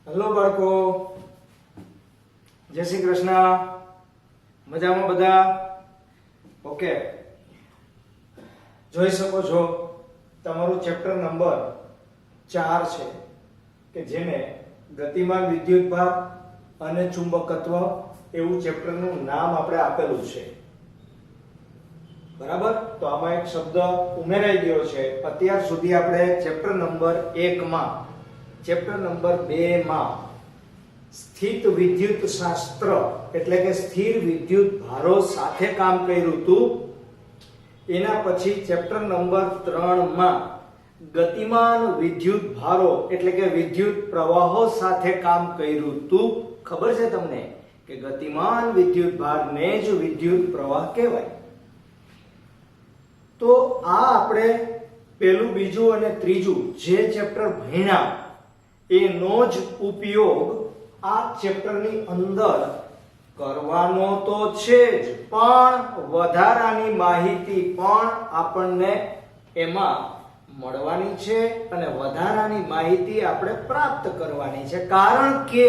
Hello બાળકો, જય શ્રી કૃષ્ણ. મજામાં બધા? ઓકે, જોઈ શકો છો તમારું ચેપ્ટર નંબર 4 છે કે જેને ગતિમાન વિદ્યુતભાર અને ચુંબકત્વ એવું ચેપ્ટરનું નામ આપણે આપેલું છે. બરાબર? તો આમાં એક શબ્દ ઉમેરાઈ ગયો છે. અત્યાર સુધી આપણે ચેપ્ટર નંબર 1 માં, ચેપ્ટર નંબર 2 માં સ્થિત વિદ્યુત શાસ્ત્ર એટલે કે સ્થિર વિદ્યુત ભારો સાથે કામ કર્યું હતું. એના પછી ચેપ્ટર નંબર 3 માં ગતિમાન વિદ્યુત ભારો એટલે કે વિદ્યુત પ્રવાહો સાથે કામ કર્યું હતું. ખબર છે તમને કે ગતિમાન વિદ્યુત ભારને જ વિદ્યુત પ્રવાહ કહેવાય. તો આ આપણે પહેલું, બીજું અને ત્રીજું જે ચેપ્ટર ભણ્યા એનો જ ઉપયોગ આ ચેપ્ટરની અંદર કરવાનો તો છે જ, પણ વધારાની માહિતી પણ આપણને એમાં મળવાની છે અને વધારાની માહિતી આપણે પ્રાપ્ત કરવાની છે. કારણ કે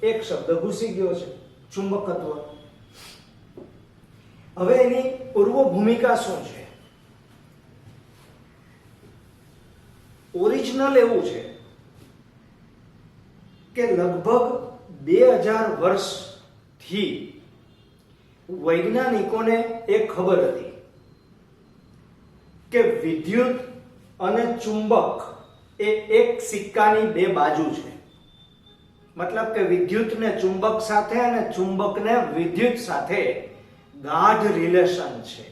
એક શબ્દ ઘૂસી ગયો છે, ચુંબકત્વ. હવે એની પૂર્વ ભૂમિકા શું છે? ઓરિજિનલ એવું છે કે લગભગ 2000 વર્ષથી વૈજ્ઞાનિકોને એ ખબર હતી કે વિદ્યુત અને ચુંબક એ એક સિક્કાની બે બાજુ છે. મતલબ કે વિદ્યુતને ચુંબક સાથે અને ચુંબકને વિદ્યુત સાથે ગાઢ રિલેશન છે.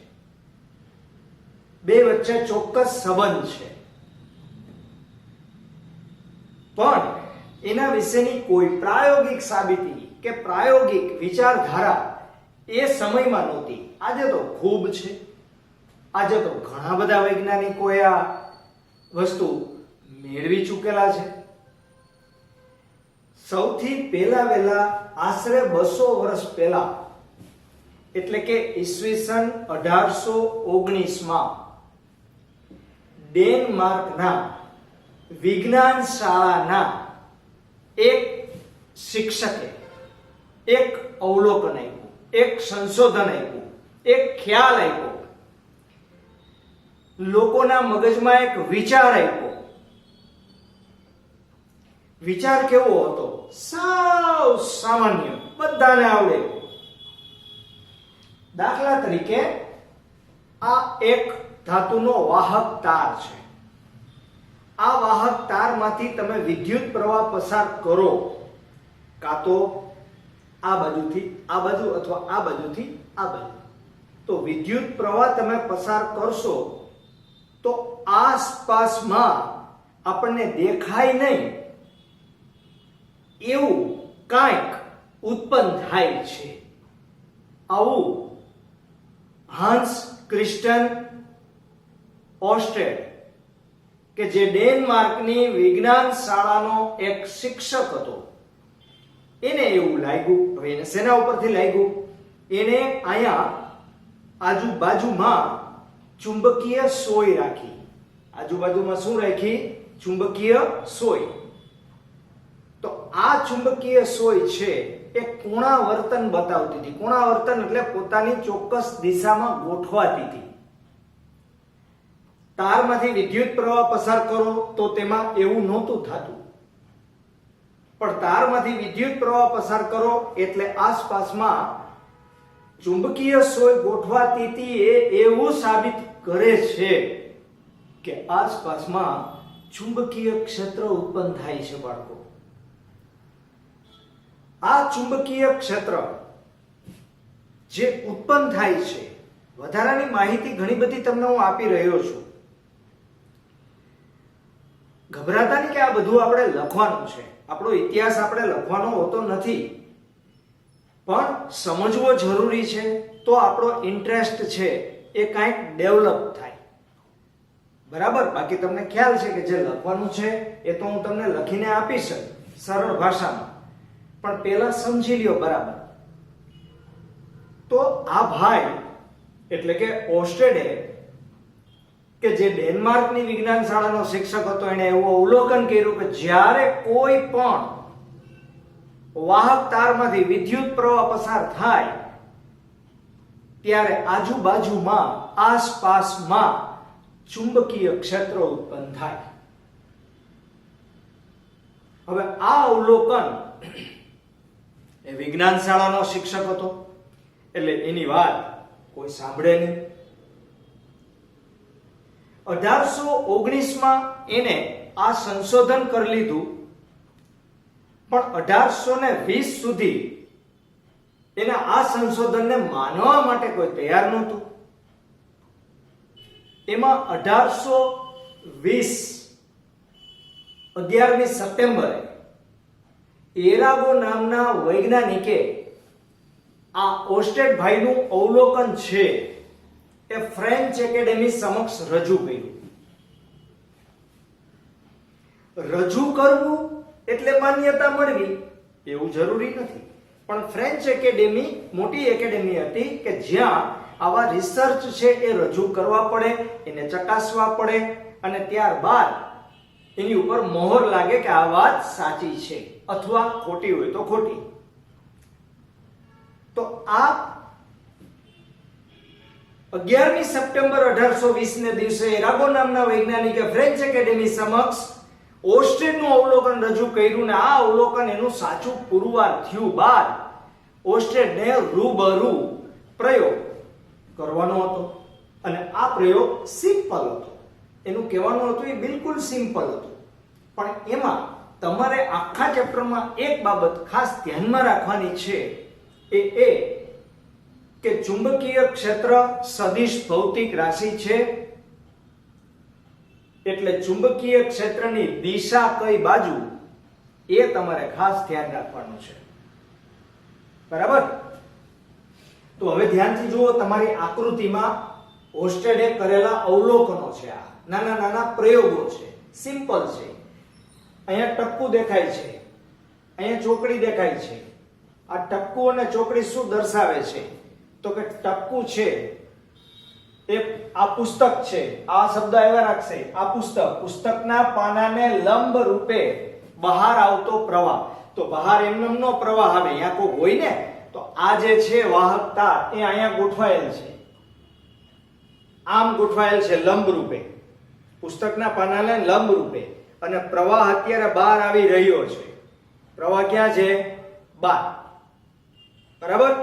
બે વચ્ચે ચોક્કસ સંબંધ છે. પણ એના વિશેની કોઈ પ્રાયોગિક સાબિતી કે પ્રાયોગિક વિચારધારા એ સમયમાં નહોતી. આજે તો ખૂબ છે. આજે તો ઘણા બધા વૈજ્ઞાનિકોએ આ વસ્તુ મેળવી ચૂકેલા છે. સૌથી વહેલા આશરે 200 વર્ષ પહેલા એટલે કે ઈસવીસન 1819 માં ડેનમાર્કના વિજ્ઞાન શાળાના એક શિક્ષકે એક અવલોકન આપ્યું, એક સંશોધન આપ્યું, એક ખ્યાલ આપ્યો, લોકોના મગજમાં એક વિચાર આપ્યો. વિચાર કેવો હતો? સાવ સામાન્ય, બધાને આવડે. દાખલા તરીકે આ એક ધાતુનો વાહક તાર છે. આ વાહક તારમાંથી તમે વિદ્યુત પ્રવાહ પસાર કરો, કાં તો આ બાજુથી આ બાજુ અથવા આ બાજુથી આ બાજુ, તો વિદ્યુત પ્રવાહ તમે પસાર કરશો તો આસપાસમાં આપણને દેખાય નહીં એવું કાંઈક ઉત્પન્ન થાય છે. આવું હાન્સ ક્રિસ્ટિયન ઓર્સ્ટેડ કે જે ડેનમાર્કની વિજ્ઞાન શાળાનો એક શિક્ષક હતો, એને એવું લાગ્યું. હવે એને શેના ઉપરથી લાગ્યું? એને અહીંયા આજુબાજુમાં ચુંબકીય સોય રાખી. આજુબાજુમાં શું રાખી? ચુંબકીય સોય. તો આ ચુંબકીય સોય છે એ કોણાવર્તન બતાવતી હતી. કોણાવર્તન એટલે પોતાની ચોક્કસ દિશામાં ગોઠવાતી હતી. તારમાંથી વિદ્યુત પ્રવાહ પસાર કરો તો તેમાં એવું નહોતું થતું, પણ તારમાંથી વિદ્યુત પ્રવાહ પસાર કરો એટલે આસપાસમાં ચુંબકીય સોય ગોઠવાતી હતી. એ એવું સાબિત કરે છે કે આસપાસમાં ચુંબકીય ક્ષેત્ર ઉત્પન્ન થાય છે. બાળકો, આ ચુંબકીય ક્ષેત્ર જે ઉત્પન્ન થાય છે, વધારાની માહિતી ઘણી બધી તમને હું આપી રહ્યો છું. ગભરાતા નહીં કે આ બધું આપણે લખવાનું છે. આપણો ઇતિહાસ આપણે લખવાનો હોતો નથી, પણ સમજવો જરૂરી છે તો આપણો ઇન્ટરેસ્ટ છે એ કાંઈક ડેવલપ થાય. બરાબર? બાકી તમને ખ્યાલ છે કે જે લખવાનું છે એ તો હું તમને લખીને આપીશ સરળ ભાષામાં, પણ પહેલા સમજી લ્યો. બરાબર? તો આ ભાઈ એટલે કે ઓર્સ્ટેડે કે જે ડેનમાર્કની વિજ્ઞાન શાળાનો શિક્ષક હતો, એને એવું અવલોકન કર્યું કે જ્યારે કોઈ પણ વાહક તારમાંથી વિદ્યુત પ્રવાહ પસાર થાય ત્યારે આજુબાજુમાં આસપાસમાં ચુંબકીય ક્ષેત્ર ઉત્પન્ન થાય. હવે આ અવલોકન એ વિજ્ઞાન શાળાનો શિક્ષક હતો એટલે એની વાત કોઈ સાંભળે નહીં. 1819માં એને આ સંશોધન કરી લીધું, પણ 1820 સુધી એના આ સંશોધનને માનવા માટે કોઈ તૈયાર નહોતું. એમાં 1820 11મી સપ્ટેમ્બરે એરાગો નામના વૈજ્ઞાનિકે આ ઓસ્ટેડ ભાઈનું અવલોકન છે એ ફ્રેન્ચ એકેડેમી સમક્ષ રજૂ કર્યું. રજૂ કરવું એટલે માન્યતા મળવી એવું જરૂરી નથી, પણ ફ્રેન્ચ એકેડેમી મોટી એકેડેમી હતી કે જ્યાં આવા રિસર્ચ છે એ રજૂ કરવા પડે, એને ચકાસવા પડે અને ત્યારબાદ એની ઉપર મોહર લાગે કે આ વાત સાચી છે અથવા ખોટી હોય તો ખોટી. તો આ 11મી સપ્ટેમ્બર 1820 ને દિવસે એરાગો નામના વૈજ્ઞાનિકે ફ્રેન્ચ એકેડેમી સમક્ષ ઓસ્ટેડનું અવલોકન રજૂ કર્યું ને આ અવલોકન એનું સાચું પુરવાર થયું બાદ ઓસ્ટેડને રૂબરૂ પ્રયોગ કરવાનો હતો અને આ પ્રયોગ સિમ્પલ હતો. એનું કહેવાનું હતું એ બિલકુલ સિમ્પલ હતું, પણ એમાં તમારે આખા ચેપ્ટરમાં એક બાબત ખાસ ધ્યાનમાં રાખવાની છે એ કે ચુંબકીય ક્ષેત્ર સદિશ ભૌતિક રાશિ છે, એટલે ચુંબકીય ક્ષેત્રની દિશા કઈ બાજુ એ તમારે ખાસ ધ્યાન રાખવાનું છે. બરાબર? તો હવે ધ્યાનથી જુઓ, તમારી આકૃતિમાં ઓસ્ટેડે કરેલા અવલોકનો છે, આ નાના નાના પ્રયોગો છે, સિમ્પલ છે. અહીંયા ટપકું દેખાય છે, અહીંયા ચોકડી દેખાય છે. આ ટપકું અને ચોકડી શું દર્શાવે છે તો કે ટપકું છે એ આ પુસ્તક છે, આ શબ્દ આવ્યા રાખશે, આ પુસ્તકના પાનાને લંબ રૂપે બહાર આવતો પ્રવાહ. તો બહાર એમનેમ નો પ્રવાહ આવે, અહીંયા કોઈ હોય ને તો આ જે છે વાહક તાર એ અહીંયા ગોઠવાયેલ છે, આમ ગોઠવાયેલ છે લંબ રૂપે, પુસ્તકના પાનાને લંબ રૂપે, અને પ્રવાહ અત્યારે બહાર આવી રહ્યો છે. પ્રવાહ ક્યાં છે? બહાર. બરાબર?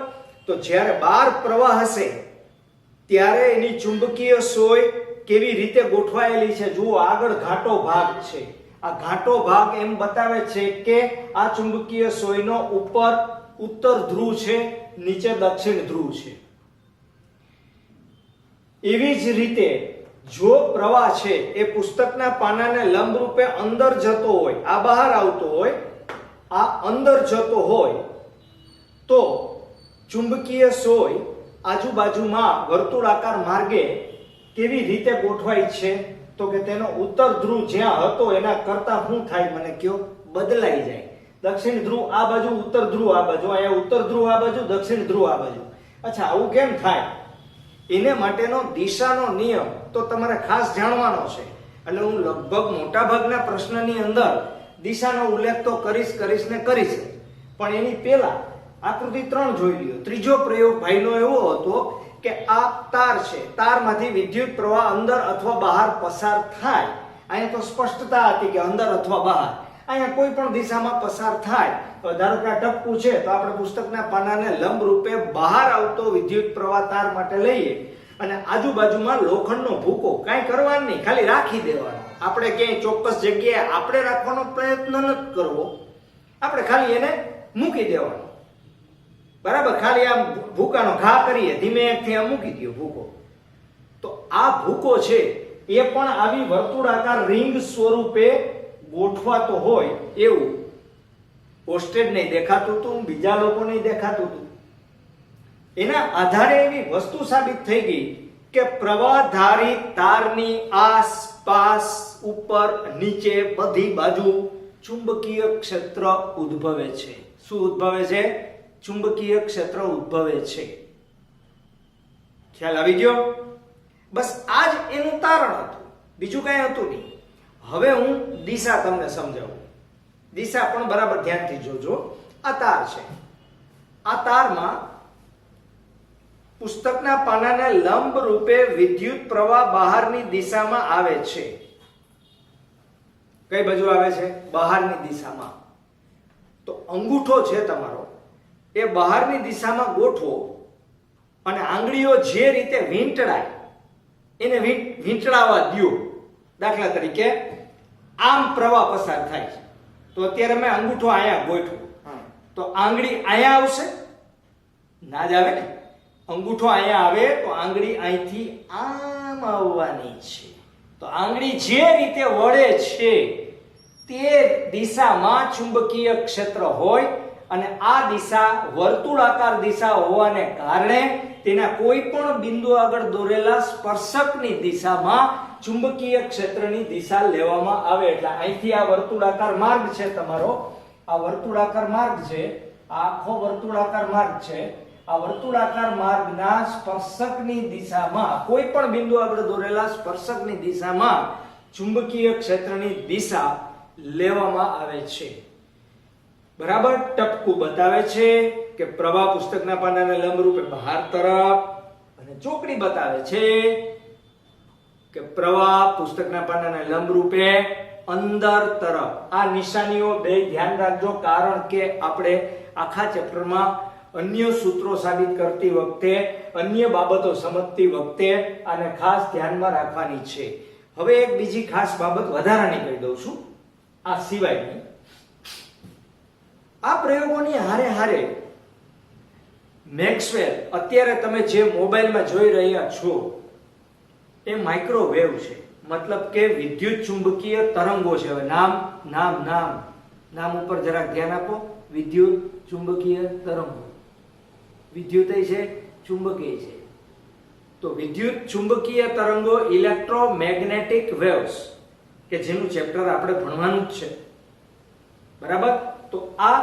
તો જ્યારે બહાર પ્રવાહ હશે ત્યારે એની ચુંબકીય સોય કેવી રીતે ગોઠવાયેલી છે જુઓ. આગળ ઘાટો ભાગ છે, આ ઘાટો ભાગ એમ બતાવે છે કે આ ચુંબકીય સોયનો ઉપર ઉત્તર ધ્રુવ છે, નીચે દક્ષિણ ધ્રુવ છે. એવી જ રીતે જો પ્રવાહ છે એ પુસ્તકના પાનાને લંબ રૂપે અંદર જતો હોય, આ બહાર આવતો હોય, આ અંદર જતો હોય, તો ચુંબકીય સોય આજુબાજુમાં વર્તુળાકાર માર્ગે કેવી રીતે ગોઠવાય છે તો કે તેનો ઉત્તર ધ્રુવ જ્યાં હતો એના કરતા શું થાય મને કયો? બદલાઈ જાય. દક્ષિણ ધ્રુવ આ બાજુ, ઉત્તર ધ્રુવ આ બાજુ, અહીંયા ઉત્તર ધ્રુવ આ બાજુ, દક્ષિણ ધ્રુવ આ બાજુ. અચ્છા, આવું કેમ થાય? એને માટેનો દિશાનો નિયમ તો તમારે ખાસ જાણવાનો છે. એટલે હું લગભગ મોટા ભાગના પ્રશ્નની અંદર દિશાનો ઉલ્લેખ તો કરીશ ને કરીશ, પણ એની પહેલા આકૃતિ 3 જોઈ લ્યો. ત્રીજો પ્રયોગ ભાઈનો એવો હતો કે આ તાર છે, તારમાંથી વિદ્યુત પ્રવાહ અંદર અથવા બહાર પસાર થાય. અહીંયા તો સ્પષ્ટતા હતી કે અંદર અથવા બહાર, અહીંયા કોઈ પણ દિશામાં પસાર થાય. તો ધારો કે આ ટપકું છે તો આપણે પુસ્તકના પાનાને લંબ રૂપે બહાર આવતો વિદ્યુત પ્રવાહ તાર માટે લઈએ અને આજુબાજુમાં લોખંડનો ભૂકો, કાંઈ કરવાનું નહીં, ખાલી રાખી દેવાનો. આપણે ક્યાંય ચોક્કસ જગ્યાએ આપણે રાખવાનો પ્રયત્ન નથી કરવો, આપણે ખાલી એને મૂકી દેવાનો. બરાબર? ખાલી આમ ભૂકાનો ઘા કરીએ, ધીમે એકથી આમ મૂકી દો ભૂકો. તો આ ભૂકો છે એ પણ આવી વર્તુળાકાર રિંગ સ્વરૂપે ગોઠવાતો હોય એવું ઓસ્ટેડ નહીં દેખાતું હતું, બીજા લોકોને દેખાતું હતું. એના આધારે એવી વસ્તુ સાબિત થઈ ગઈ કે પ્રવાહધારી તારની આસપાસ, ઉપર, નીચે, બધી બાજુ ચુંબકીય ક્ષેત્ર ઉદ્ભવે છે. શું ઉદ્ભવે છે? ચુંબકીય ક્ષેત્ર ઉદ્ભવે છે. ખ્યાલ આવી ગયો? બસ આ જ એનું તારણ હતું, બીજું કઈ હતું નહીં. હવે હું દિશા તમને સમજાવું. દિશા પણ બરાબર ધ્યાનથી જોજો. આ તાર છે. આ તારમાં પુસ્તકના પાનાને લંબ રૂપે વિદ્યુત પ્રવાહ બહારની દિશામાં આવે છે. કઈ બાજુ આવે છે? બહારની દિશામાં. તો અંગૂઠો છે તમારો એ બહારની દિશામાં ગોઠવો અને આંગળીઓ જે રીતે વીંટળાય એને વીંટળાવા દ્યો. દાખલા તરીકે આમ પ્રવાહ પસાર થાય છે તો અત્યારે મેં અંગૂઠો અહીંયા ગોઠવો તો આંગળી અહીંયા આવશે? ના જ આવે ને. અંગૂઠો અહીંયા આવે તો આંગળી અહીંથી આમ આવવાની છે. તો આંગળી જે રીતે વળે છે તે દિશામાં ચુંબકીય ક્ષેત્ર હોય અને આ દિશા વર્તુળાકાર દિશા હોવાને કારણે તેના કોઈ પણ બિંદુ આગળ દોરેલા સ્પર્શકની દિશામાં ચુંબકીય ક્ષેત્રની દિશા લેવામાં આવે. એટલે અહીંથી આ વર્તુળાકાર માર્ગ છે તમારો, આ વર્તુળાકાર માર્ગ છે, આ આખો વર્તુળાકાર માર્ગ છે. આ વર્તુળાકાર માર્ગના સ્પર્શકની દિશામાં કોઈ પણ બિંદુ આગળ દોરેલા સ્પર્શકની દિશામાં ચુંબકીય ક્ષેત્રની દિશા લેવામાં આવે છે. બરાબર. ટપકું બતાવે છે કે પ્રવાહ પુસ્તકના પાનાને લંબરૂપે બહાર તરફ અને ચોકડી બતાવે છે કે પ્રવાહ પુસ્તકના પાનાને લંબરૂપે અંદર તરફ. આ નિશાનીઓ બે ધ્યાન રાખજો કારણ કે આપણે આખા ચેપ્ટરમાં અન્ય સૂત્રો સાબિત કરતી વખતે, અન્ય બાબતો સમજતી વખતે આને ખાસ ધ્યાનમાં રાખવાની છે. હવે એક બીજી ખાસ બાબત વધારાની કહી દઉં છું આ સિવાયની. આ પ્રયોગોની હારે હારે મેક્સવેલ અત્યારે તમે જે મોબાઈલમાં જોઈ રહ્યા છો એ માઇક્રોવેવ છે. મતલબ કે વિદ્યુત ચુંબકીય તરંગો છે. હવે નામ ઉપર જરાક ધ્યાન આપો. વિદ્યુત ચુંબકીય તરંગો. વિદ્યુત છે, ચુંબકીય છે. તો વિદ્યુત ચુંબકીય તરંગો ઇલેક્ટ્રોમેગ્નેટિક વેવ્સ કે જેનું ચેપ્ટર આપણે ભણવાનું જ છે. બરાબર. તો આ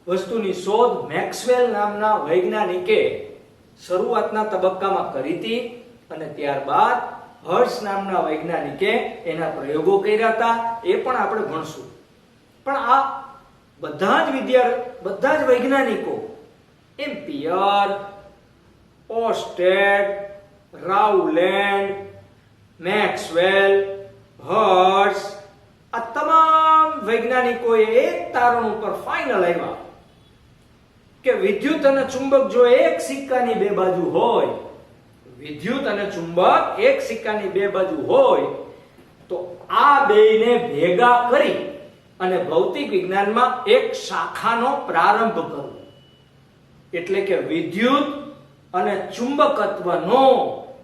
વસ્તુની શોધ મેક્સવેલ નામના વૈજ્ઞાનિકે શરૂઆતના તબક્કામાં કરી હતી અને ત્યારબાદ હર્ટ્ઝ નામના વૈજ્ઞાનિકે એના પ્રયોગો કર્યા હતા. એ પણ આપણે ભણશું. પણ આ બધા જ વૈજ્ઞાનિકો એમ્પિયર, ઓર્સ્ટેડ, રાઉલેન્ડ, મેક્સવેલ, હર્ટ્ઝ આ તમામ વૈજ્ઞાનિકોએ એક તારણ ઉપર ફાઇનલ આવ્યા કે વિદ્યુત અને ચુંબક જો એક સિક્કાની બે બાજુ હોય, વિદ્યુત અને ચુંબક એક સિક્કાની બે બાજુ હોય તો આ બેયને ભેગા કરી અને ભૌતિક વિજ્ઞાનમાં એક શાખાનો પ્રારંભ કરવો. એટલે કે વિદ્યુત અને ચુંબકત્વનો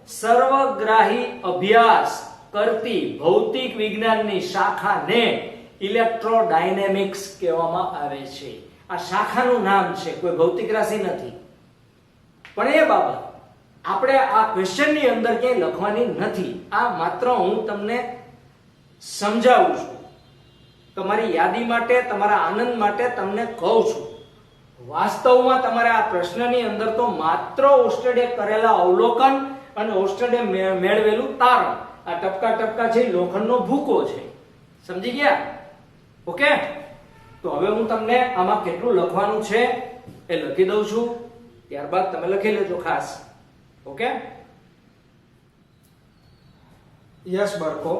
સર્વગ્રાહી અભ્યાસ કરતી ભૌતિક વિજ્ઞાનની શાખાને ઇલેક્ટ્રોડાયનેમિક્સ કહેવામાં આવે છે. આ શાખાનું નામ છે, કોઈ ભૌતિક રાશિ નથી. પણ એ બાબત આપણે આ ક્વેશ્ચનની અંદર ક્યાંય લખવાની નથી. આ માત્ર હું તમને સમજાવું છું, તમારી યાદી માટે, તમારા આનંદ માટે તમને કહું છું. વાસ્તવમાં તમારે આ પ્રશ્નની અંદર તો માત્ર ઓર્સ્ટેડે કરેલા અવલોકન અને ઓર્સ્ટેડે મેળવેલું તારણ, આ ટપકા ટપકા છે લોખંડનો ભૂકો છે. સમજી ગયા? ઓકે. તો હવે હું તમને આમાં કેટલું લખવાનું છે એ લખી દઉં છું, ત્યારબાદ તમે લખી લેજો ખાસ. ઓકે. યસ બાળકો,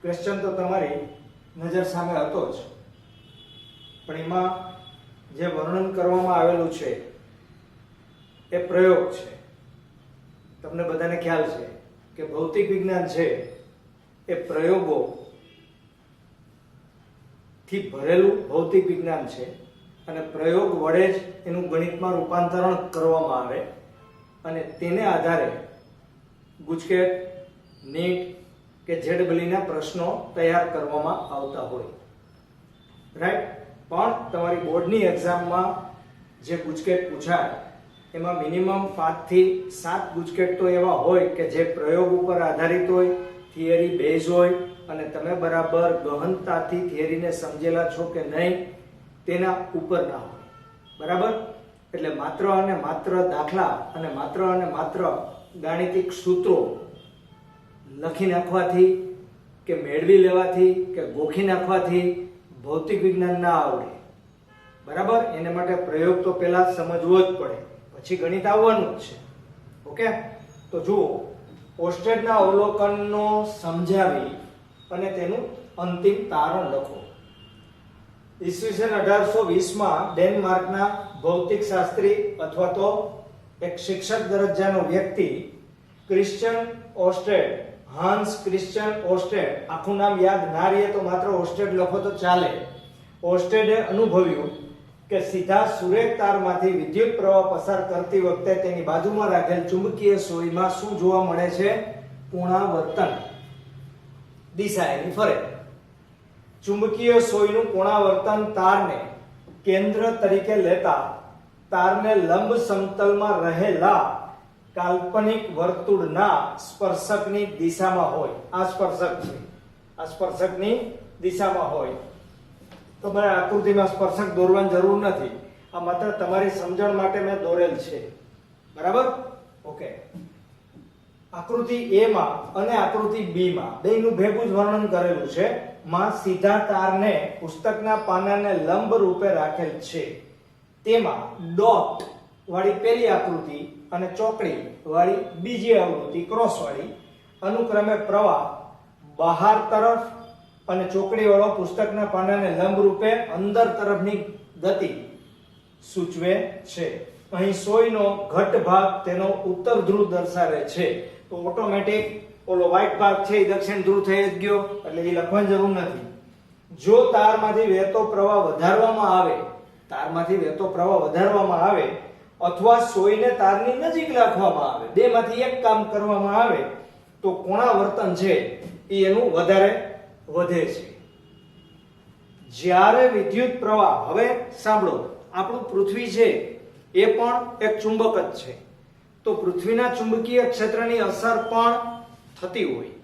ક્વેશ્ચન તો તમારી નજર સામે હતો જ, પણ એમાં જે વર્ણન કરવામાં આવેલું છે એ પ્રયોગ છે. તમને બધાને ખ્યાલ છે કે ભૌતિક વિજ્ઞાન છે એ પ્રયોગો થી ભરેલું ભૌતિક વિજ્ઞાન છે અને પ્રયોગ વડે જ એનું ગણિતમાં રૂપાંતરણ કરવામાં આવે અને તેને આધારે ગુજકેટ, નીટ કે જેડબલઈના પ્રશ્નો તૈયાર કરવામાં આવતા હોય. રાઈટ. પણ તમારી બોર્ડની એક્ઝામમાં જે ગુજકેટ પૂછાય એમાં મિનિમમ 5 થી 7 ગુજકેટ તો એવા હોય કે જે પ્રયોગ ઉપર આધારિત હોય, થિયરી બેઝ હોય અને તમે બરાબર ગહનતાથી થિયરીને સમજેલા છો કે નહીં તેના ઉપર ના હોય. બરાબર. એટલે માત્ર અને માત્ર દાખલા અને માત્ર ગાણિતિક સૂત્રો લખી નાખવાથી કે મેળવી લેવાથી કે ગોખી નાખવાથી ભૌતિક વિજ્ઞાન ના આવડે. બરાબર? એને માટે પ્રયોગ તો પહેલા સમજવો જ પડે, પછી ગણિત આવવાનું જ છે. ઓકે, તો જુઓ, ઓસ્ટેડના અવલોકનનો સમજાવી અને તેનું અંતિમ તારણ લખો. ઈસવીસન 1820 માં ડેનમાર્કના ભૌતિક શાસ્ત્રી અથવા તો એક શિક્ષક દરજ્જાનો વ્યક્તિ ક્રિશ્ચિયન ઓસ્ટેડ, હાન્સ ક્રિશ્ચિયન ઓસ્ટેડ, આખું નામ યાદ ના રહે તો માત્ર ઓસ્ટેડ લખો તો ચાલે. ઓસ્ટેડે અનુભવ્યું કે સીધા સુરેખ તારમાંથી વિદ્યુત પ્રવાહ પસાર કરતી વખતે તેની બાજુમાં રાખેલ ચુંબકીય સોયમાં શું જોવા મળે છે? પુનરાવર્તન, દિશા એની ફરે. ચુંબકીય સોયનું પુનરાવર્તન તારને કેન્દ્ર તરીકે લેતા તારને લંબ સમતલમાં રહેલા કાલ્પનિક વર્તુળના સ્પર્શકની દિશામાં હોય. આ સ્પર્શક છે, આ સ્પર્શકની દિશામાં હોય. તમારે આકૃતિમાં સ્પર્શક દોરવાની જરૂર નથી, આ માત્ર તમારી સમજણ માટે મેં દોરેલ છે. બરાબર? ઓકે, આકૃતિ A માં અને આકૃતિ B માં બેયનું ભેગું જ વર્ણન કરેલું છે. માં સીધા તારને પુસ્તકના પાનાને લંબ રૂપે રાખેલ છે. તેમાં ડોટ વાળી પહેલી આકૃતિ અને ચોકડી વાળી બીજી આકૃતિ ક્રોસ વાળી અનુક્રમે પ્રવાહ બહાર તરફ અને ચોકડી વાળો પુસ્તકના પાનાને લંબ રૂપે અંદર તરફની ગતિ સૂચવે છે. અહીં સોયનો ઘટ ભાગ તેનો ઉત્તર ધ્રુવ દર્શાવે છે. તો ઓટોમેટિક ઓલો વ્હાઈટ ભાગ છે એ દક્ષિણ ધ્રુવ થઈ જ ગયો, એટલે એ લખવાની જરૂર નથી. જો તારમાંથી વહેતો પ્રવાહ વધારવામાં આવે, તારમાંથી વહેતો પ્રવાહ વધારવામાં આવે અથવા સોયને તારની નજીક રાખવામાં આવે, બેમાંથી એક કામ કરવામાં આવે તો કોણાવર્તન છે એ એનું વધારે વધે છે. જ્યારે વિદ્યુત પ્રવાહ, હવે સાંભળો, આપણું પૃથ્વી છે એ પણ એક ચુંબક જ છે. તો પૃથ્વીના ચુંબકીય ક્ષેત્રની અસર પણ થતી હોય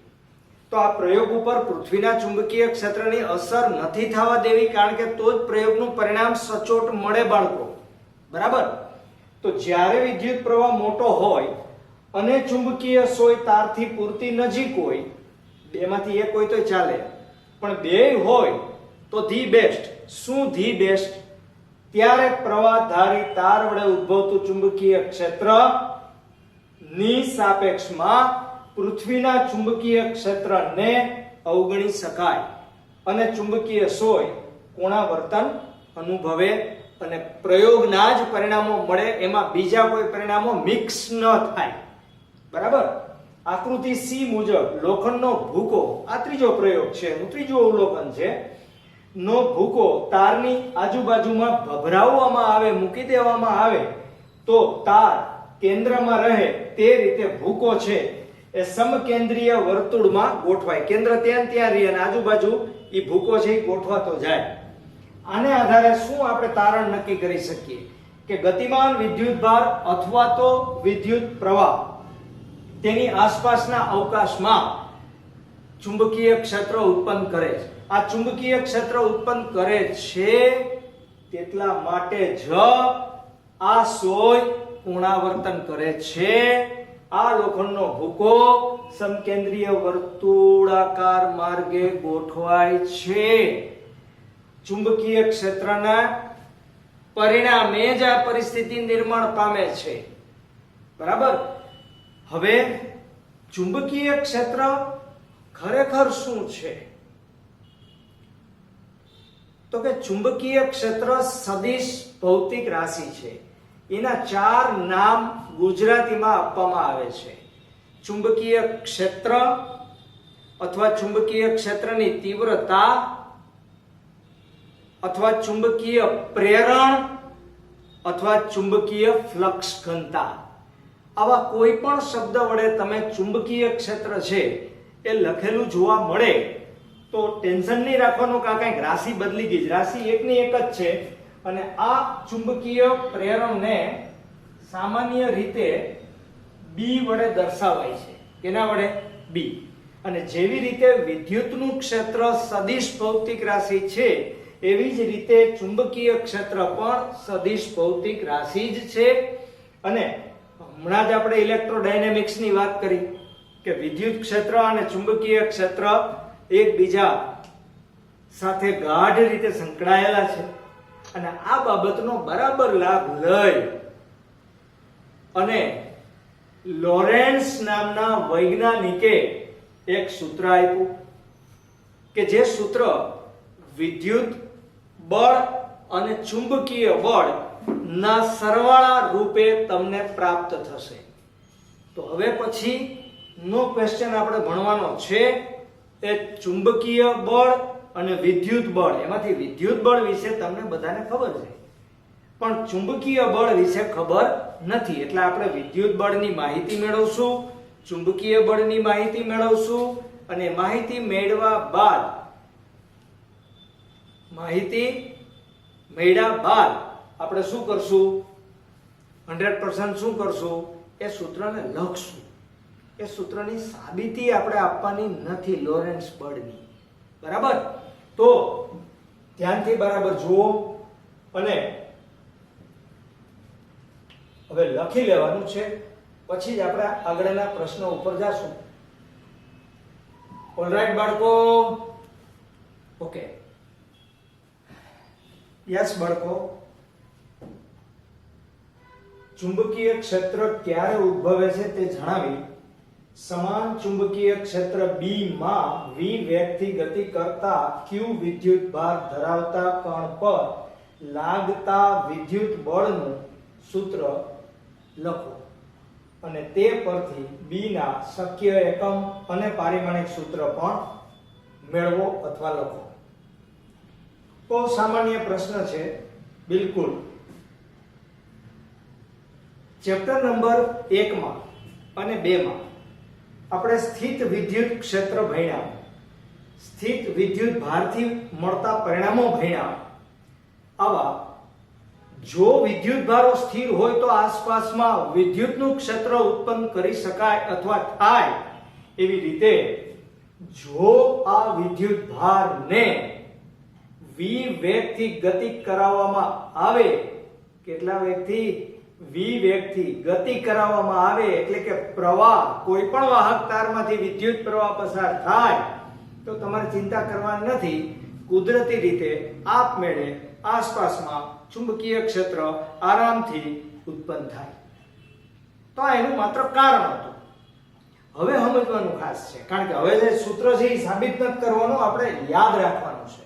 તો આ પ્રયોગ ઉપર પૃથ્વીના ચુંબકીય ક્ષેત્રની અસર નથી થવા દેવી, કારણ કે તો જ પ્રયોગનું પરિણામ સચોટ મળે બાળકો. બરાબર? તો જ્યારે વિદ્યુત પ્રવાહ મોટો હોય અને ચુંબકીય સોય તારથી પૂરતી નજીક હોય, બેમાંથી એક હોય તો ચાલે, પણ બે હોય તો ધી બેસ્ટ. શું ધી બેસ્ટ? ત્યારે પ્રવાહધારી તાર વડે ઉદ્ભવતું ચુંબકીય ક્ષેત્ર ની સાપેક્ષમાં પૃથ્વીના ચુંબકીય ક્ષેત્રને અવગણી શકાય અને ચુંબકીય સોય કોણાવર્તન અનુભવે અને પ્રયોગના જ પરિણામો મળે, એમાં બીજા કોઈ પરિણામો મિક્સ ન થાય. બરાબર? આકૃતિ C મુજબ લોખંડનો ભૂકો, આ ત્રીજો પ્રયોગ છે, ત્રીજું અવલોકન છે, નો ભૂકો તારની આજુબાજુમાં ભભરાવવામાં આવે, મૂકી દેવામાં આવે તો તાર કેન્દ્રમાં રહે તે રીતે ભૂકો છે એ સમકેન્દ્રીય વર્તુળમાં ગોઠવાય. કેન્દ્ર ત્યાં રહે અને આજુબાજુ એ ભૂકો છે એ ગોઠવાતો જાય. આને આધારે શું આપણે તારણ નક્કી કરી શકીએ કે ગતિમાન વિદ્યુતભાર અથવા તો વિદ્યુત પ્રવાહ તેની આસપાસના અવકાશમાં ચુંબકીય ક્ષેત્ર ઉત્પન્ન કરે છે. આ ચુંબકીય ક્ષેત્ર ઉત્પન્ન કરે છે તેટલા માટે જ આ સોય પુનરાવર્તન કરે છે. આ લોખંડનો ભૂકો સમકેન્દ્રીય વર્તુળાકાર માર્ગે ગોઠવાય છે. ચુંબકીય ક્ષેત્રના પરિણામે જ આ પરિસ્થિતિ નિર્માણ પામે છે. બરાબર? હવે ચુંબકીય ક્ષેત્ર ખરેખર શું છે? તો કે ચુંબકીય ક્ષેત્ર સદિશ ભૌતિક રાશિ છે. એના 4 નામ ગુજરાતીમાં આપવામાં આવે છે. ચુંબકીય ક્ષેત્ર અથવા ચુંબકીય ક્ષેત્રની તીવ્રતા અથવા ચુંબકીય પ્રેરણ અથવા ચુંબકીય ફ્લક્સ ઘનતા. આવા કોઈ પણ શબ્દ વડે તમે ચુંબકીય ક્ષેત્ર છે એ લખેલું જોવા મળે તો ટેન્શન નહીં રાખવાનું કે કંઈક રાશિ બદલી ગઈ. રાશિ એકની એક જ છે અને આ ચુંબકીય પ્રેરણને સામાન્ય રીતે B વડે દર્શાવાય છે. કેના વડે? B. અને જેવી રીતે વિદ્યુતનું ક્ષેત્ર સદિશ ભૌતિક રાશિ છે એવી જ રીતે ચુંબકીય ક્ષેત્ર પણ સદિશ ભૌતિક રાશિ જ છે. અને હમણાં જ આપણે ઇલેક્ટ્રોડાયનેમિક્સની વાત કરી કે વિદ્યુત ક્ષેત્ર અને ચુંબકીય ક્ષેત્ર એકબીજા સાથે ગાઢ રીતે સંકળાયેલા છે. અને આ બાબતનો બરાબર લાભ લઈ અને લોરેન્સ નામના વૈજ્ઞાનિકે એક સૂત્ર આપ્યું કે જે સૂત્ર વિદ્યુત બળ અને ચુંબકીય બળ ના સરવાળા રૂપે તમને પ્રાપ્ત થશે. તો હવે પછી નો ક્વેશ્ચન આપણે ભણવાનો છે એ ચુંબકીય બળ અને વિદ્યુત બળ. એમાંથી વિદ્યુત બળ વિશે તમને બધાને ખબર છે, પણ ચુંબકીય બળ વિશે ખબર નથી. એટલે આપણે વિદ્યુત બળની માહિતી મેળવશું, ચુંબકીય બળની માહિતી મેળવશું અને માહિતી મેળવ્યા બાદ આપણે શું કરશું? 100% શું કરશું? એ સૂત્રને લખશું. એ સૂત્રની સાબિતી આપણે આપવાની નથી લોરેન્સ બળની. બરાબર? તો ધ્યાનથી બરાબર જુઓ અને હવે લખી લેવાનું છે, પછી જ આપણે આગળના પ્રશ્નો ઉપર જાશું. ઓલરાઈટ બાળકો? ઓકે. યસ બાળકો. ચુંબકીય ક્ષેત્ર ક્યારે ઉદ્ભવે છે તે જણાવી સમાન ચુંબકીય ક્ષેત્ર B માં v વેગથી ગતિ કરતા q વિદ્યુત ભાર ધરાવતા કણ પર લાગતા વિદ્યુત બળનું સૂત્ર લખો અને તે પરથી B ના શક્ય એકમ અને પારિમાણિક સૂત્ર પણ મેળવો અથવા લખો. તો સામાન્ય પ્રશ્ન છે બિલકુલ. ચેપ્ટર નંબર 1 માં અને 2 માં આપણે સ્થિત વિદ્યુત ક્ષેત્ર ભણ્યા, સ્થિત વિદ્યુત ભારથી મળતા પરિણામો ભણ્યા. આવા જો વિદ્યુત ભારો સ્થિર હોય તો આસપાસમાં વિદ્યુતનું ક્ષેત્ર ઉત્પન્ન કરી શકાય અથવા થાય. એવી રીતે જો આ વિદ્યુત ભારને v વેગથી ગતિ કરાવવામાં આવે, કેટલા વેગથી? v વેગથી ગતિ કરાવવામાં આવે એટલે કે પ્રવાહ, કોઈ પણ વાહક તારમાંથી વિદ્યુત પ્રવાહ પસાર થાય તો તમારે ચિંતા કરવાની નથી. કુદરતી રીતે આપમેળે આસપાસમાં ચુંબકીય ક્ષેત્ર આરામથી ઉત્પન્ન થાય. તો આ એનું માત્ર કારણ હતું. હવે સમજવાનું ખાસ છે, કારણ કે હવે જે સૂત્ર છે એ સાબિત નથી કરવાનું, આપણે યાદ રાખવાનું છે.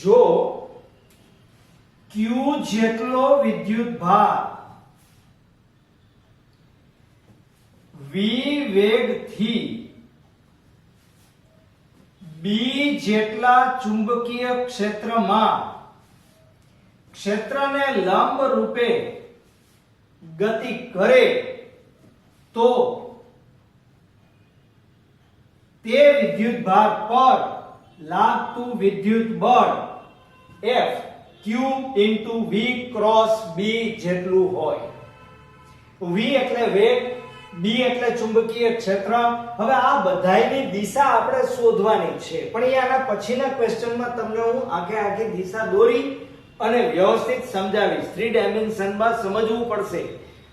જો q જેટલો વિદ્યુત ભાર v વેગથી b જેટલા ચુંબકીય ક્ષેત્રમાં ક્ષેત્રને લંબ રૂપે ગતિ કરે તો તે વિદ્યુત ભાર પર લાગતું વિદ્યુત બળ F q into v cross b જેટલું હોય. v એટલે વેગ, b એટલે ચુંબકીય ક્ષેત્ર. હવે આ બધાયની દિશા આપણે શોધવાની છે, પણ એ આના પછીના ક્વેશ્ચનમાં તમને હું આખે દિશા દોરી અને વ્યવસ્થિત સમજાવીશ. 3 ડાયમેન્શનમાં સમજવું પડશે.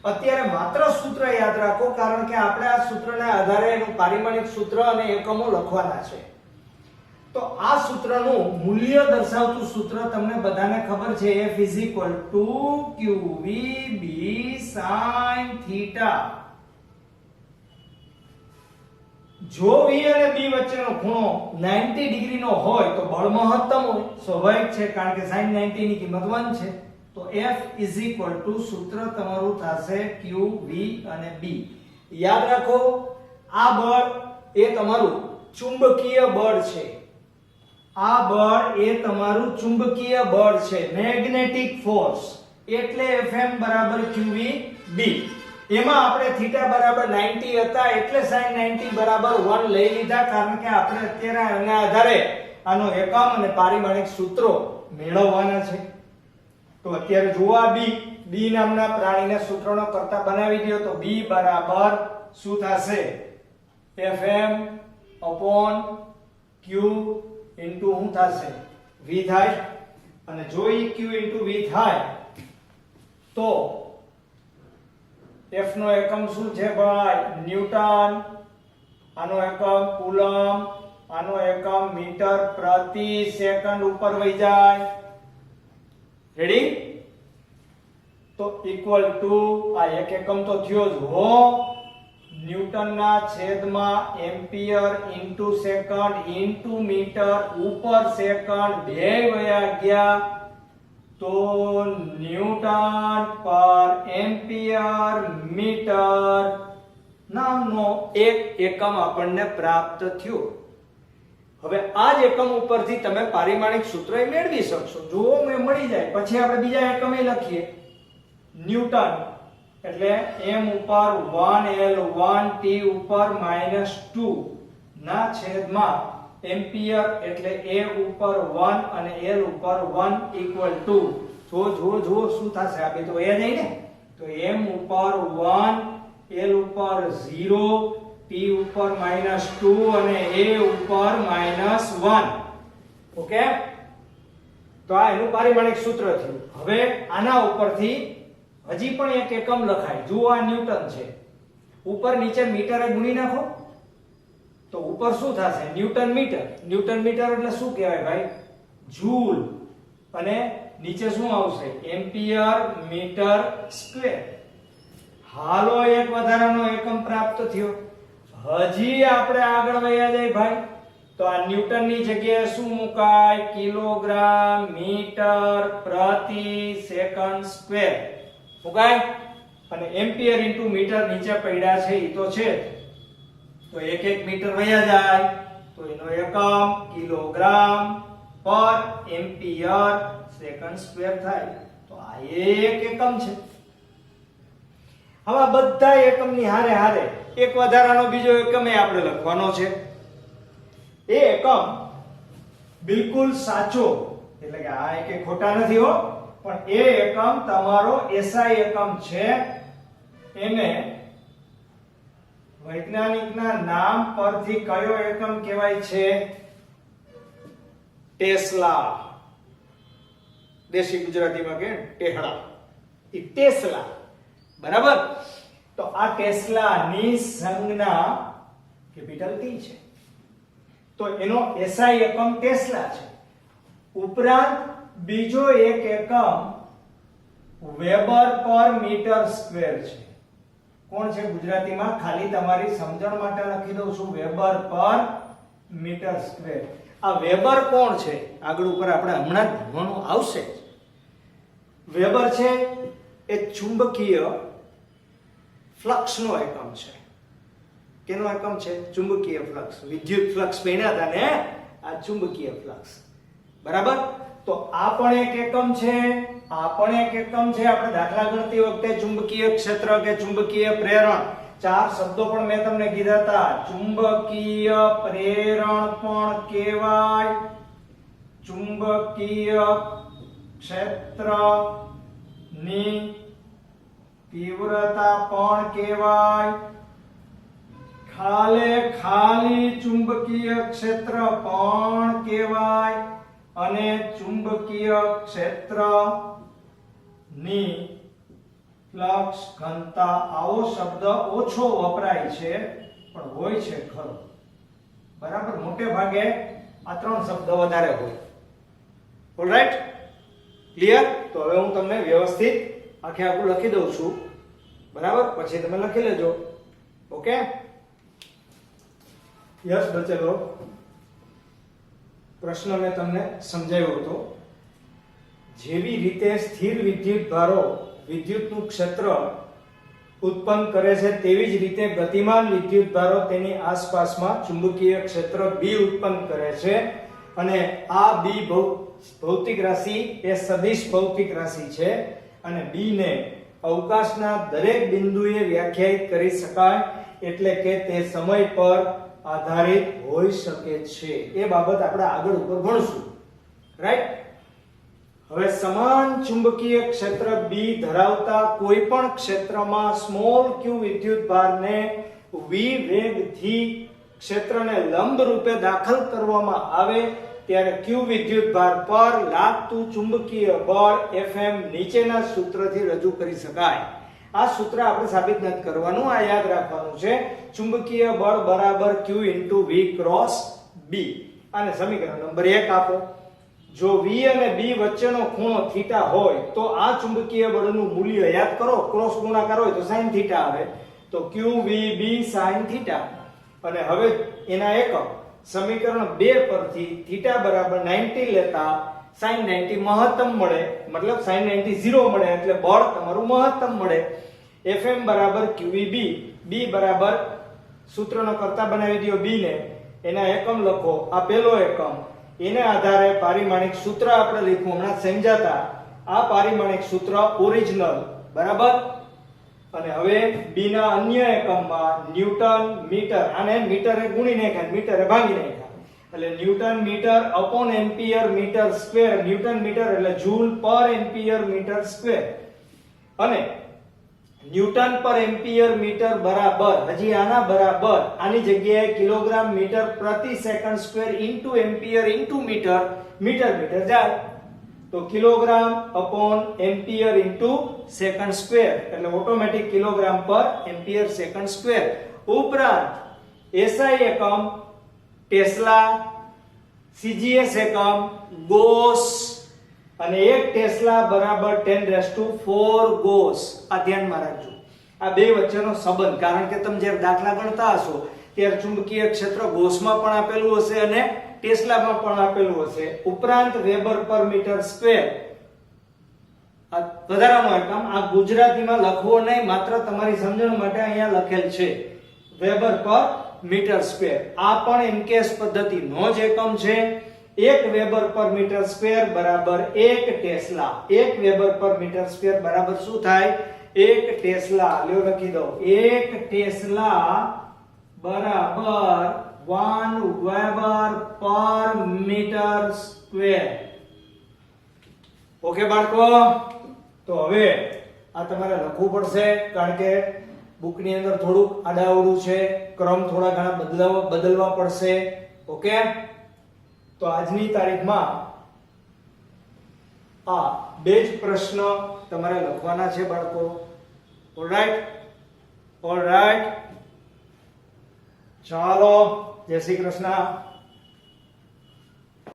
અત્યારે માત્ર સૂત્ર યાદ રાખો, કારણ કે આપણે આ સૂત્રના આધારે એનું પારિમાણિક સૂત્ર અને એકમો લખવાના છે. તો આ સૂત્રનું મૂલ્ય દર્શાવતું સૂત્ર તમને બધાને ખબર છે. F = qvb sin θ. જો v અને b વચ્ચેનો ખૂણો 90 ડિગ્રીનો હોય તો બળ મહત્તમ હોય. સ્વાભાવિક છે, કારણ કે sin 90 ની કિંમત 1 છે. તો F = સૂત્ર તમારું થશે qv અને b. યાદ રાખો, આ બળ એ તમારું ચુંબકીય બળ છે. આ બળ એ તમારું ચુંબકીય બળ છે, મેગ્નેટિક ફોર્સ. એટલે Fm = qvb. એમાં આપણે θ = 90 હતા એટલે sin 90 = 1 લઈ લીધા, કારણ કે આપણે અત્યારે આના આધારે આનો એકમ અને પારિમાણિક સૂત્રો મેળવવાના છે. તો અત્યારે જુઓ, આ b નામના પ્રાણીને સૂત્રનો કરતા બનાવી દો તો b બરાબર શું થશે? Fm / q into શું થશે? v થાય. અને જો એ q into v થાય તો F નો એકમ શું છે ભાઈ? ન્યૂટન. આનો એકમ કુલમ. આનો એકમ મીટર પ્રતિ સેકન્ડ ઉપર વહી જાય. રેડી? તો ઇક્વલ ટુ આ એક એકમ તો થયો જ હો, ન્યૂટનના છેદમાં ampere into second into metre ઉપર સેકન્ડ બે વયા ગયા તો ન્યૂટન પર એમ્પિયર મીટર નામનો એક એકમ આપણને પ્રાપ્ત થયો. હવે આ જ એકમ ઉપરથી તમે પારિમાણિક સૂત્ર મેળવી શકશો. જો મેં મળી જાય પછી આપણે બીજા એકમે લખીએ. ન્યૂટન એટલે m ઉપર 1L 1T ઉપર -2 ના છેદમાં એમ્પિયર એટલે a ઉપર 1 અને l ઉપર 1 ઇક્વલ ટુ જો શું થશે? આ બે તો વયા જાય ને, તો m ઉપર 1 l ઉપર 0 t ઉપર -2 અને a ઉપર -1. ઓકે, તો આ એનું પારિમાણિક સૂત્ર થયું. હવે આના ઉપરથી હજી પણ એક એકમ લખાય. જુઓ આ ન્યૂટન છે, ઉપર નીચે મીટરે ગુણી નાખો તો ઉપર શું થશે? Newton metre. ન્યૂટન મીટર એટલે શું કહેવાય ભાઈ? જૂલ. અને નીચે શું આવશે? Ampere metre square. હાલો એક વધારાનો એકમ પ્રાપ્ત થયો. હજી આપણે આગળ વયા જાય ભાઈ, તો આ ન્યૂટન ની જગ્યાએ શું મુકાય? કિલોગ્રામ મીટર પ્રતિ સેકન્ડ સ્ક્વેર મુકાય. અને એમ્પિયર ઇન્ટુ મીટર નીચે પડ્યા છે એ તો છે, તો એક એક મીટર વયા જાય તો એનો એકમ કિલોગ્રામ પર એમ્પિયર સેકન્ડ સ્ક્વેર થાય. તો આ એક એકમ છે. હવે બધા એકમની હારે હારે એક વધારાનો બીજો એકમ એ આપણે લખવાનો છે. એ એકમ બિલકુલ સાચો, એટલે કે આ એક ખોટા નથી હો, પણ એ એકમ તમારો એસઆઈ એકમ છે. એને વૈજ્ઞાનિકના નામ પરથી કયો એકમ કહેવાય છે? ટેસ્લા. દેશી ગુજરાતીમાં કે ટેહડા, એ ટેસ્લા. બરાબર? તો આ ટેસ્લાની સંજ્ઞા કેપિટલ T છે, તો એનો એસઆઈ એકમ ટેસ્લા છે. ઉપરાંત બીજો એક એકમ વેબર પર મીટર સ્ક્વેર છે. કોણ છે ગુજરાતીમાં? ખાલી તમારી સમજણ માટે લખી દઉં છું, વેબર પર મીટર સ્ક્વેર. આ વેબર કોણ છે? આગળ ઉપર આપણે હમણાં જ ભણવાનું આવશે. વેબર છે એ ચુંબકીય ફ્લક્સનો એકમ છે. કેનો એકમ છે? ચુંબકીય ફ્લક્સ. વિદ્યુત ફ્લક્સ ભણ્યા હતા ને, આ ચુંબકીય ફ્લક્સ. બરાબર? તો આ પણ એક એકમ છે, આ પણ એક એકમ છે. આપણે દાખલા ગણતી વખતે ચુંબકીય ક્ષેત્ર કે ચુંબકીય પ્રેરણ, ચાર શબ્દો પણ મેં તમને કીધા હતા. ચુંબકીય પ્રેરણ પણ કહેવાય, ચુંબકીય ક્ષેત્રની તીવ્રતા પણ કહેવાય, ખાલી ચુંબકીય ક્ષેત્ર પણ કહેવાય, અને ચુંબકીય ક્ષેત્રની ફ્લક્સ ઘનતા. આવો શબ્દ ઓછો વપરાય છે પણ હોય છે ખરો. બરાબર? મોટે ભાગે આ ત્રણ શબ્દ વધારે હોય. ઓલરાઈટ? ક્લિયર? તો હવે હું તમને વ્યવસ્થિત આખે આખું લખી દઉં છું. બરાબર? પછી તમે લખી લેજો. ઓકે? યસ બચેલો પ્રશ્ન મેં તમને સમજાવ્યો હતો. જેવી રીતે સ્થિર વિદ્યુત ભારો વિદ્યુતનું ક્ષેત્ર ઉત્પન્ન કરે છે, તેવી જ રીતે ગતિમાન વિદ્યુત ભારો તેની આસપાસમાં ચુંબકીય ક્ષેત્ર B ઉત્પન્ન કરે છે. અને આ B ભૌતિક રાશિ એ સદિશ ભૌતિક રાશિ છે, અને B ને અવકાશના દરેક બિંદુએ વ્યાખ્યાયિત કરી શકાય, એટલે કે તે સમય પર આધારિત હોઈ શકે છે. એ બાબત આપણે આગળ ઉપર ભણશું. રાઈટ? હવે સમાન ચુંબકીય ક્ષેત્ર B ધરાવતા કોઈ પણ ક્ષેત્રમાં સ્મોલ q વિદ્યુત ભારને v વેગથી ક્ષેત્રને લંબ રૂપે દાખલ કરવામાં આવે ત્યારે q વિદ્યુત ભાર પર લાગતું ચુંબકીય બળ Fm નીચેના સૂત્રથી રજૂ કરી શકાય. આ સૂત્ર આપણે સાબિત નથી કરવાનું, આ યાદ રાખવાનું છે. ચુંબકીય બળ બરાબર q * v × B. b. અને સમીકરણ નંબર 1 આપો. જો v અને b વચ્ચેનો ખૂણો થીટા હોય તો આ ચુંબકીય બળનું મૂલ્ય યાદ કરો, ક્રોસ ગુણાકાર હોય તો sin થીટા આવે, તો qvb sin થીટા. અને હવે એના એકમ સમીકરણ 2 પરથી થીટા બરાબર 90 લેતા sin 90 મહત્તમ મળે, મતલબ sin 90 0 મળે, એટલે બળ તમારું મહત્તમ મળે. Fm બરાબર qvb, b બરાબર સૂત્રનો કરતા બનાવી દો b ને, એના એકમ લખો. આ પહેલો એકમ, એને આધારે પારિમાણિક સૂત્ર આપણે લખ્યું હમણાં સમજાતા, આ પારિમાણિક સૂત્ર ઓરિજિનલ, બરાબર. અને હવે b ના અન્ય એકમમાં ન્યૂટન મીટર, આને મીટરે ગુણી નાખ્યા, મીટરે ભાગી નાખ્યા, એટલે newton metre upon ampere metre square. Newton metre એટલે જૂલ પર એમ્પિયર મીટર સ્ક્વેર. અને ન્યૂટન પર એમ્પિયર મીટર બરાબર, હજી આના બરાબર, આની જગ્યાએ કિલોગ્રામ મીટર પ્રતિ second square into ampere into metre, metre metre જાય તો kilogram upon ampere into second square, એટલે ઓટોમેટિક કિલોગ્રામ પર એમ્પિયર સેકન્ડ સ્ક્વેર. ઉપરાંત SI એકમ ટેસ્લા, CGS એકમ ગોસ, અને 1 ટેસ્લા બરાબર 10⁴ ગોસ. આ ધ્યાનમાં રાખજો, આ બે વચ્ચેનો સંબંધ. કારણ કે તમે જ્યારે દાખલા ગણતા હશો ત્યારે ચુંબકીય ક્ષેત્ર ગોસમાં પણ આપેલું હશે અને ટેસ્લામાં પણ આપેલું હશે. ઉપરાંત વેબર પર મીટર સ્ક્વેર, આ વધારાનો એકમ. આ ગુજરાતીમાં લખવો નહીં, માત્ર તમારી સમજણ માટે અહીંયા લખેલ છે વેબર પર મીટર સ્ક્વેર. આ પણ એમકેએસ પદ્ધતિનો જ એકમ છે. 1 વેબર પર મીટર સ્ક્વેર બરાબર 1 ટેસ્લા. 1 વેબર પર મીટર સ્ક્વેર બરાબર શું થાય? 1 ટેસ્લા. લ્યો લખી દો, 1 ટેસ્લા બરાબર 1 વેબર પર મીટર સ્ક્વેર. ઓકે બાળકો, તો હવે આ તમારે લખવું પડશે, કારણ કે બુકની અંદર થોડુંક આડાઅવળું છે, ક્રમ થોડા ઘણા બદલવા પડશે. ઓકે, તો આજની તારીખમાં આ બે જ પ્રશ્ન તમારે લખવાના છે બાળકો. ઓલરાઈટ, ઓલરાઈટ, ચાલો, જય શ્રી કૃષ્ણ.